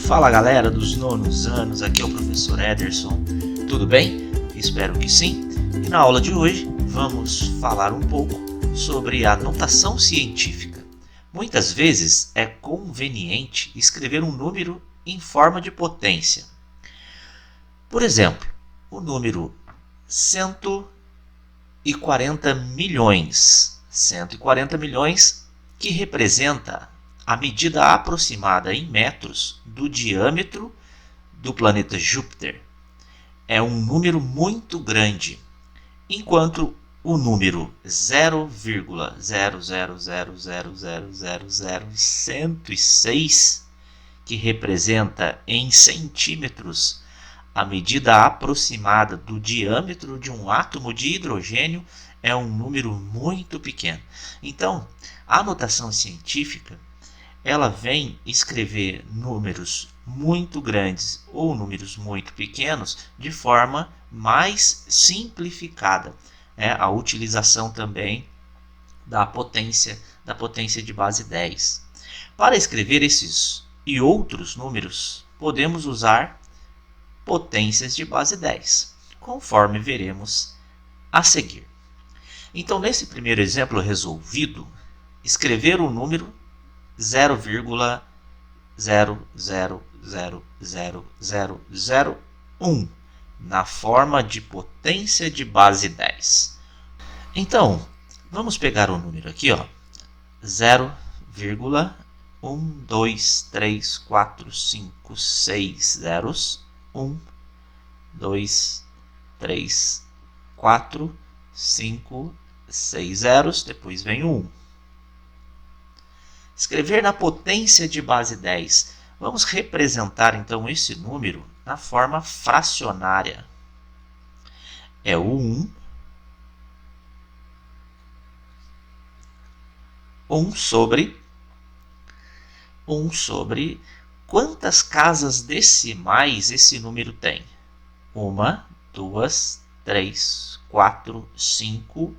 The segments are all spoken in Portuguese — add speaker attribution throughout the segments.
Speaker 1: Fala galera dos nonos anos, aqui é o professor Ederson, tudo bem? Espero que sim. E na aula de hoje vamos falar um pouco sobre a notação científica. Muitas vezes é conveniente escrever um número em forma de potência. Por exemplo, o número 140 milhões. 140 milhões que representa a medida aproximada em metros do diâmetro do planeta Júpiter. É um número muito grande, enquanto o número 0,00000000106, que representa em centímetros a medida aproximada do diâmetro de um átomo de hidrogênio, é um número muito pequeno. Então, a notação científica ela vem escrever números muito grandes ou números muito pequenos de forma mais simplificada. A utilização também da potência de base 10. Para escrever esses e outros números, podemos usar potências de base 10, conforme veremos a seguir. Então, nesse primeiro exemplo resolvido, escrever o número 0,0000001 na forma de potência de base 10. Então, vamos pegar o número aqui, 0,12345 zeros, 1, 2, 3, 4, 5, 6 zeros, depois vem o 1. Escrever na potência de base 10. Vamos representar então esse número na forma fracionária. É o 1, 1 sobre quantas casas decimais esse número tem? 1, 2, 3, 4, 5,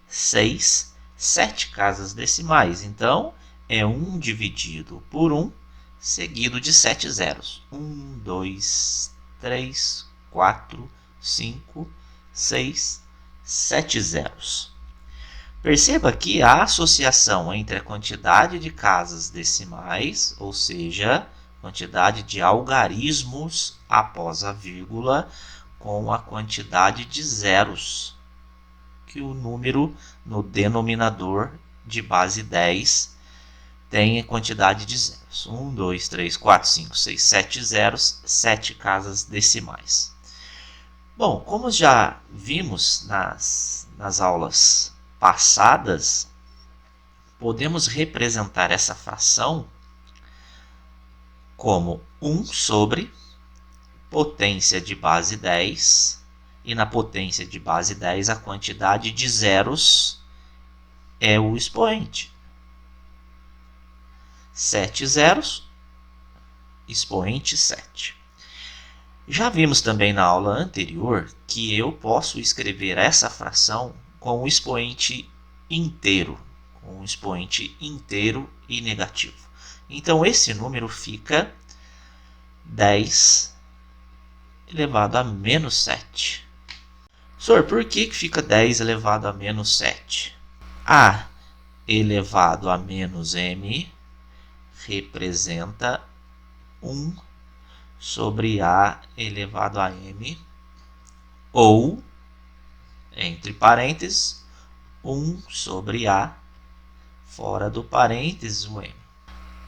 Speaker 1: 6, 7 casas decimais. Então, é 1 dividido por 1, seguido de 7 zeros. 1, 2, 3, 4, 5, 6, 7 zeros. Perceba aqui a associação entre a quantidade de casas decimais, ou seja, quantidade de algarismos após a vírgula, com a quantidade de zeros que o número no denominador de base 10 tem a quantidade de zeros. 1, 2, 3, 4, 5, 6, 7 zeros, 7 casas decimais. Bom, como já vimos nas aulas passadas, podemos representar essa fração como 1 sobre potência de base 10, e na potência de base 10 a quantidade de zeros é o expoente. 7 zeros, expoente 7. Já vimos também na aula anterior que eu posso escrever essa fração com o expoente inteiro, e negativo. Então, esse número fica 10 elevado a menos 7. Professor, por que fica 10 elevado a menos 7? A elevado a menos m representa 1 sobre A elevado a m, ou, entre parênteses, 1 sobre A fora do parênteses o m.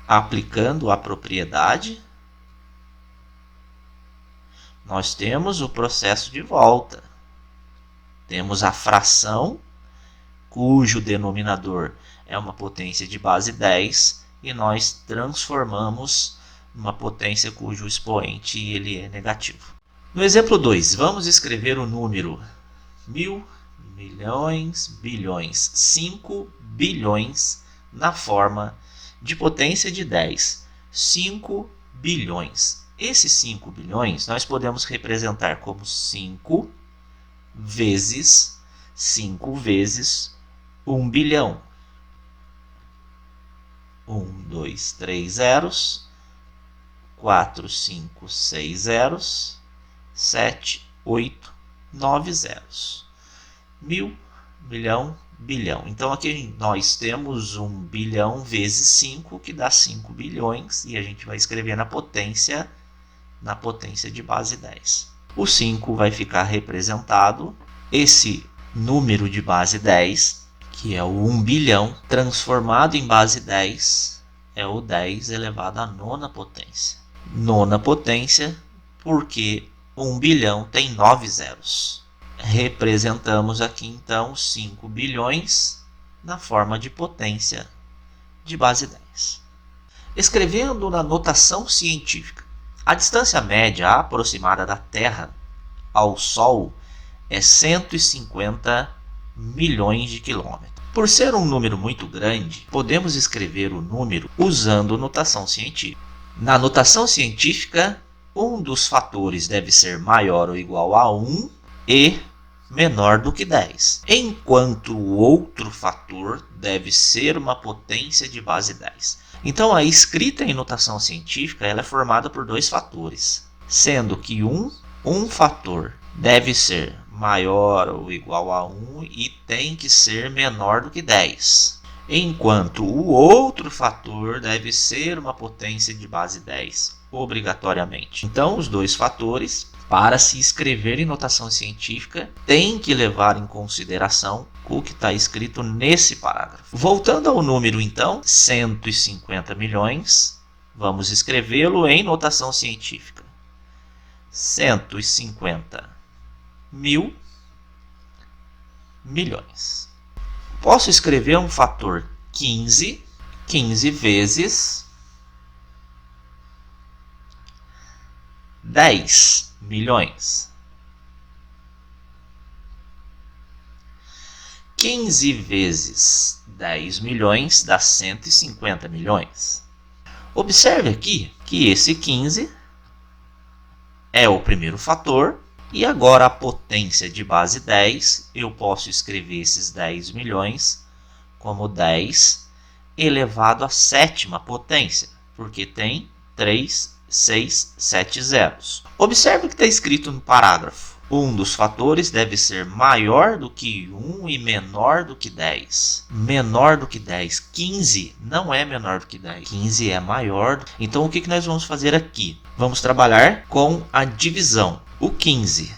Speaker 1: Aplicando a propriedade, nós temos o processo de volta. Temos a fração cujo denominador é uma potência de base 10 e nós transformamos numa potência cujo expoente ele é negativo. No exemplo 2, vamos escrever o número 1000, milhões, bilhões, 5 bilhões na forma de potência de 10, 5 bilhões. Esses 5 bilhões nós podemos representar como 5 vezes 1 bilhão. 1, 2, 3 zeros, 4, 5, 6 zeros, 7, 8, 9 zeros. 1000, milhão, bilhão. Então aqui nós temos 1 bilhão vezes 5, que dá 5 bilhões, e a gente vai escrever na potência de base 10. O 5 vai ficar representado, esse número de base 10, que é o 1 bilhão, transformado em base 10, é o 10 elevado à nona potência. Nona potência, porque 1 bilhão tem 9 zeros. Representamos aqui então 5 bilhões na forma de potência de base 10. Escrevendo na notação científica, a distância média aproximada da Terra ao Sol é 150 milhões de quilômetros. Por ser um número muito grande, podemos escrever o número usando notação científica. Na notação científica, um dos fatores deve ser maior ou igual a 1 e menor do que 10, enquanto o outro fator deve ser uma potência de base 10. Então, a escrita em notação científica ela é formada por dois fatores, sendo que um fator deve ser maior ou igual a 1 e tem que ser menor do que 10, enquanto o outro fator deve ser uma potência de base 10, obrigatoriamente. Então, os dois fatores, para se escrever em notação científica, tem que levar em consideração o que está escrito nesse parágrafo. Voltando ao número, então, 150 milhões, vamos escrevê-lo em notação científica. 150 mil milhões. Posso escrever um fator 15, 15 vezes 10 milhões. 15 vezes 10 milhões dá 150 milhões. Observe aqui que esse 15 é o primeiro fator. E agora a potência de base 10, eu posso escrever esses 10 milhões como 10 elevado à sétima potência, porque tem 3, 6, 7 zeros. Observe o que está escrito no parágrafo. Um dos fatores deve ser maior do que 1 e menor do que 10. Menor do que 10. 15 não é menor do que 10. 15 é maior. Então, o que nós vamos fazer aqui? Vamos trabalhar com a divisão. O 15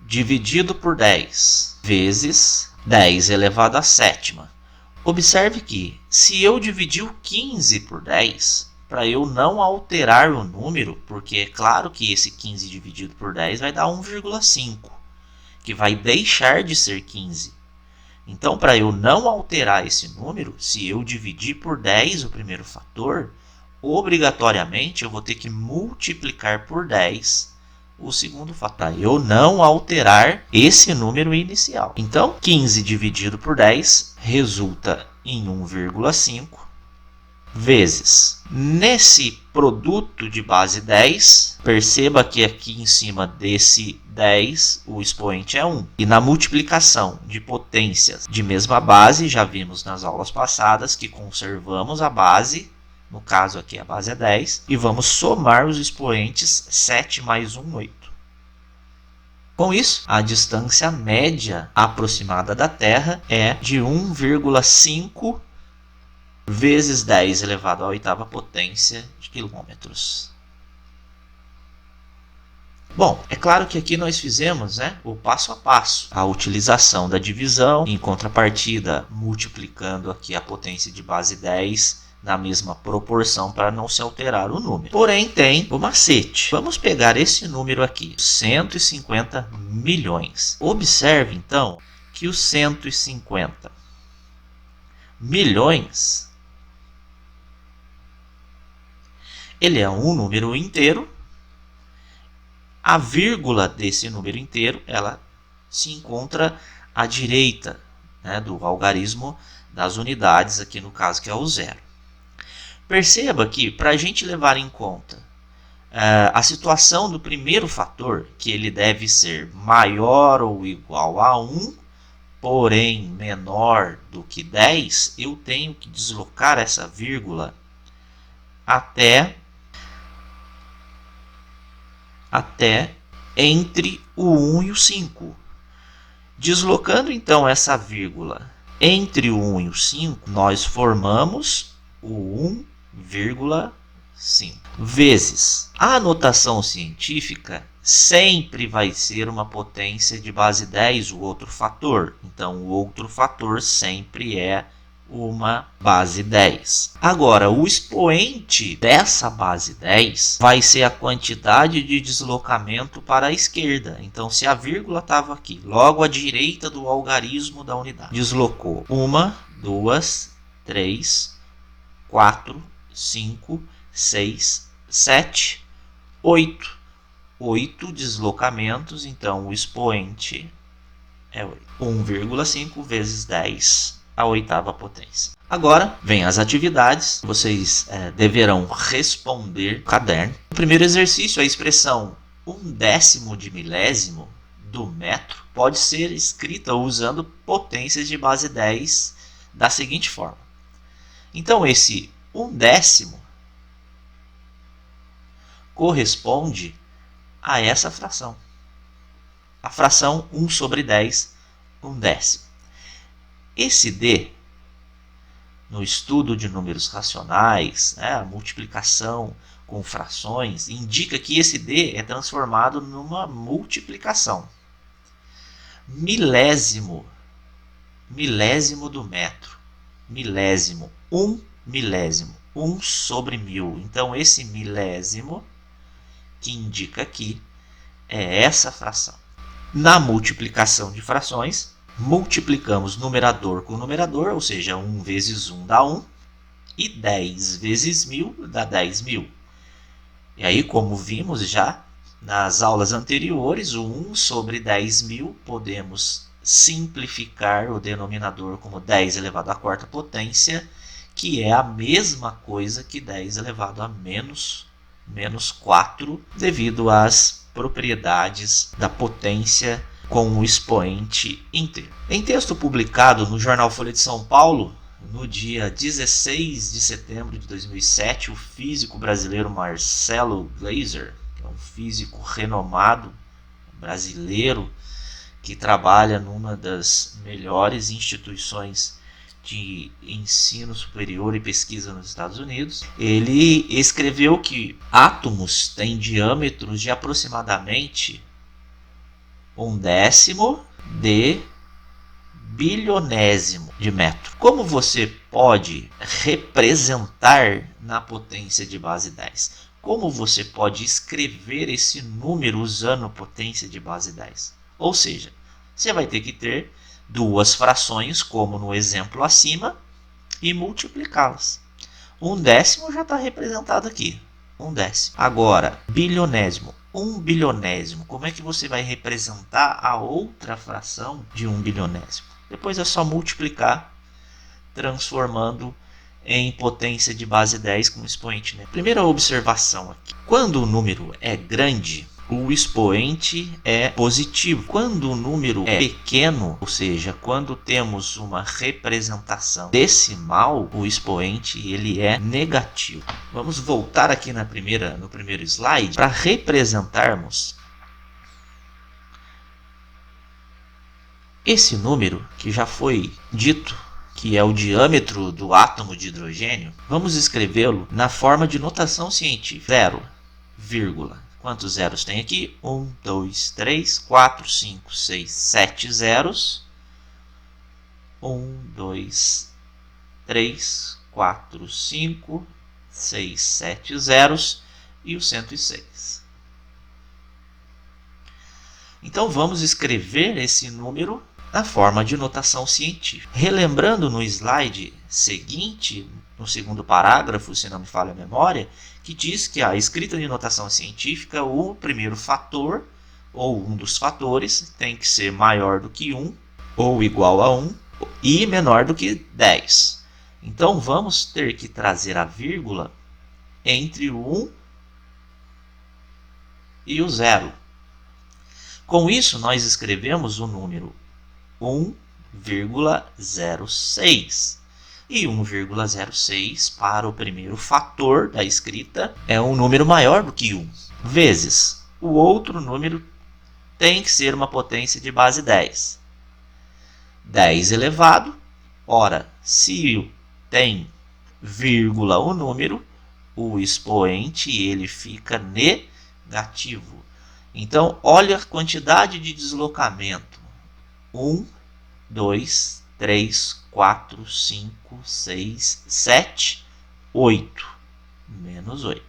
Speaker 1: dividido por 10 vezes 10 elevado à sétima. Observe que, se eu dividir o 15 por 10, para eu não alterar o número, porque é claro que esse 15 dividido por 10 vai dar 1,5, que vai deixar de ser 15. Então, para eu não alterar esse número, se eu dividir por 10 o primeiro fator, obrigatoriamente eu vou ter que multiplicar por 10 o segundo fator, para eu não alterar esse número inicial. Então, 15 dividido por 10 resulta em 1,5 vezes. Nesse produto de base 10, perceba que aqui em cima desse 10 o expoente é 1. E na multiplicação de potências de mesma base, já vimos nas aulas passadas que conservamos a base, no caso aqui a base é 10, e vamos somar os expoentes 7 mais 1, 8. Com isso, a distância média aproximada da Terra é de 1,5 vezes 10 elevado à oitava potência de quilômetros. Bom, é claro que aqui nós fizemos o passo a passo, a utilização da divisão, em contrapartida multiplicando aqui a potência de base 10 na mesma proporção para não se alterar o número. Porém, tem o macete. Vamos pegar esse número aqui, 150 milhões. Observe, então, que os 150 milhões ele é um número inteiro. A vírgula desse número inteiro ela se encontra à direita do algarismo das unidades, aqui no caso que é o zero. Perceba que, para a gente levar em conta a situação do primeiro fator, que ele deve ser maior ou igual a 1, porém menor do que 10, eu tenho que deslocar essa vírgula até até entre o 1 e o 5. Deslocando então essa vírgula entre o 1 e o 5, nós formamos o 1,5 vezes. A notação científica sempre vai ser uma potência de base 10, o outro fator. Então, o outro fator sempre é uma base 10. Agora, o expoente dessa base 10 vai ser a quantidade de deslocamento para a esquerda. Então, se a vírgula estava aqui, logo à direita do algarismo da unidade, deslocou 1, 2, 3, 4, 5, 6, 7, 8. 8 deslocamentos, então o expoente é 8. 1,5 vezes 10 a oitava potência. Agora, vem as atividades. Vocês deverão responder no caderno. O primeiro exercício, a expressão 1/10 de milésimo do metro pode ser escrita usando potências de base 10 da seguinte forma. Então, esse 1/10 corresponde a essa fração. A fração 1 sobre 10, 1/10. Esse D, no estudo de números racionais, a multiplicação com frações, indica que esse D é transformado numa multiplicação. Milésimo do metro. Milésimo, 1 milésimo, 1 sobre 1000. Então, esse milésimo que indica aqui é essa fração. Na multiplicação de frações, multiplicamos numerador com numerador, ou seja, 1 vezes 1 dá 1, e 10 vezes 1000 dá 10.000. E aí, como vimos já nas aulas anteriores, o 1 sobre 10.000 podemos simplificar o denominador como 10 elevado à quarta potência, que é a mesma coisa que 10 elevado a menos 4, devido às propriedades da potência com o expoente inteiro. Em texto publicado no jornal Folha de São Paulo, no dia 16 de setembro de 2007, o físico brasileiro Marcelo Gleiser, que é um físico renomado brasileiro que trabalha numa das melhores instituições de ensino superior e pesquisa nos Estados Unidos, ele escreveu que átomos têm diâmetros de aproximadamente 1/10 de bilionésimo de metro. Como você pode representar na potência de base 10? Como você pode escrever esse número usando potência de base 10? Ou seja, você vai ter que ter duas frações, como no exemplo acima, e multiplicá-las. 1/10 já está representado aqui. 1/10. Agora, bilionésimo. 1 bilionésimo. Como é que você vai representar a outra fração de 1 bilionésimo? Depois é só multiplicar, transformando em potência de base 10 com expoente. Primeira observação aqui. Quando o número é grande, o expoente é positivo. Quando o número é pequeno, ou seja, quando temos uma representação decimal, o expoente ele é negativo. Vamos voltar aqui no primeiro slide para representarmos esse número que já foi dito, que é o diâmetro do átomo de hidrogênio. Vamos escrevê-lo na forma de notação científica. 0, vírgula. Quantos zeros tem aqui? 1, 2, 3, 4, 5, 6, 7 zeros. 1, 2, 3, 4, 5, 6, 7 zeros e o 106. Então, vamos escrever esse número na forma de notação científica. Relembrando no slide seguinte, no segundo parágrafo, se não me falha a memória, que diz que a escrita de notação científica, o primeiro fator, ou um dos fatores, tem que ser maior do que 1, ou igual a 1, e menor do que 10. Então, vamos ter que trazer a vírgula entre o 1 e o 0. Com isso, nós escrevemos o número 1,06. E 1,06 para o primeiro fator da escrita é um número maior do que 1, vezes o outro número tem que ser uma potência de base 10. 10 elevado, ora, se tem vírgula o número, o expoente ele fica negativo. Então, olha a quantidade de deslocamento. 1, 2, 3, 4, 5, 6, 7, 8. Menos 8.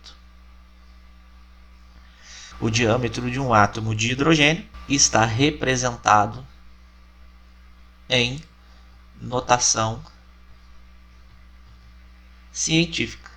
Speaker 1: O diâmetro de um átomo de hidrogênio está representado em notação científica.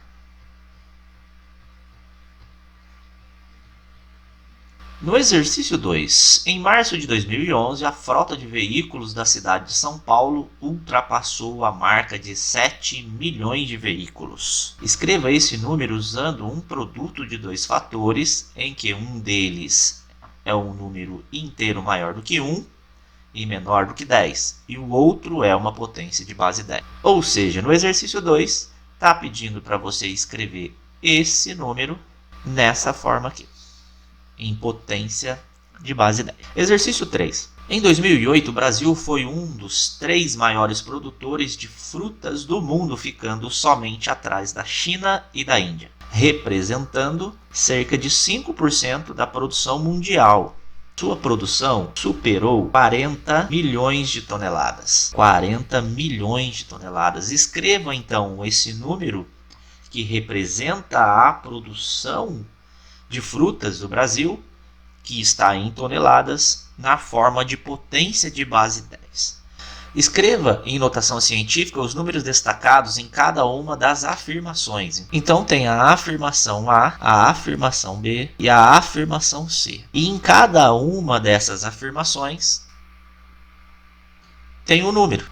Speaker 1: No exercício 2, em março de 2011, a frota de veículos da cidade de São Paulo ultrapassou a marca de 7 milhões de veículos. Escreva esse número usando um produto de dois fatores, em que um deles é um número inteiro maior do que 1 e menor do que 10, e o outro é uma potência de base 10. Ou seja, no exercício 2, está pedindo para você escrever esse número nessa forma aqui, em potência de base 10. Exercício 3. Em 2008, o Brasil foi um dos 3 maiores produtores de frutas do mundo, ficando somente atrás da China e da Índia, representando cerca de 5% da produção mundial. Sua produção superou 40 milhões de toneladas. 40 milhões de toneladas. Escreva então esse número que representa a produção de frutas do Brasil, que está em toneladas, na forma de potência de base 10. Escreva em notação científica os números destacados em cada uma das afirmações. Então tem a afirmação A, a afirmação B e a afirmação C. E em cada uma dessas afirmações tem um número.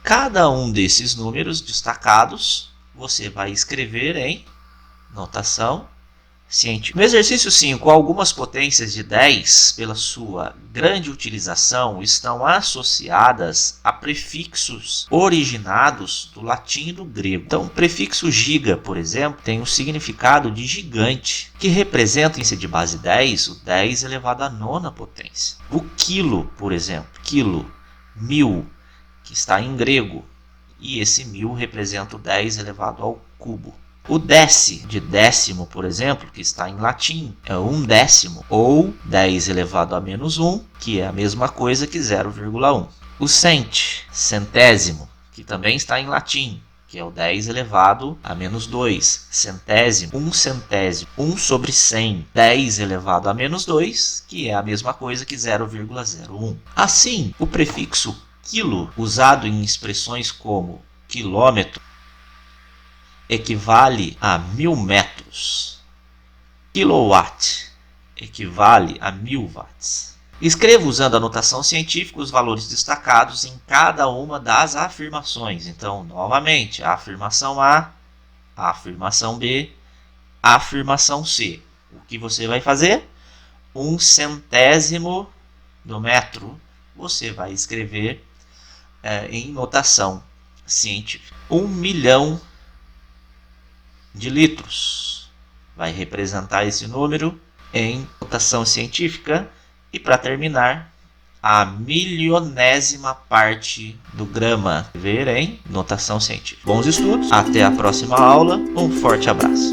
Speaker 1: Cada um desses números destacados você vai escrever em notação científica. No exercício 5, algumas potências de 10, pela sua grande utilização, estão associadas a prefixos originados do latim e do grego. Então, o prefixo giga, por exemplo, tem o significado de gigante, que representa em de base 10, o 10 elevado à nona potência. O quilo, por exemplo, quilo, 1000, que está em grego, e esse 1000 representa o 10 elevado ao cubo. O déci, de décimo, por exemplo, que está em latim, é 1/10, ou 10 elevado a menos 1, que é a mesma coisa que 0,1. O cent, centésimo, que também está em latim, que é o 10 elevado a menos 2. Centésimo, 1 centésimo, 1 sobre 100, 10 elevado a menos 2, que é a mesma coisa que 0,01. Assim, o prefixo quilo, usado em expressões como quilômetro, equivale a 1000 metros. Kilowatt equivale a 1000 watts. Escreva usando a notação científica os valores destacados em cada uma das afirmações. Então, novamente, a afirmação A, a afirmação B, a afirmação C. O que você vai fazer? 1 centésimo do metro. Você vai escrever em notação científica. 1 milhão de litros. Vai representar esse número em notação científica. E para terminar, a milionésima parte do grama. Ver em notação científica. Bons estudos, até a próxima aula, um forte abraço.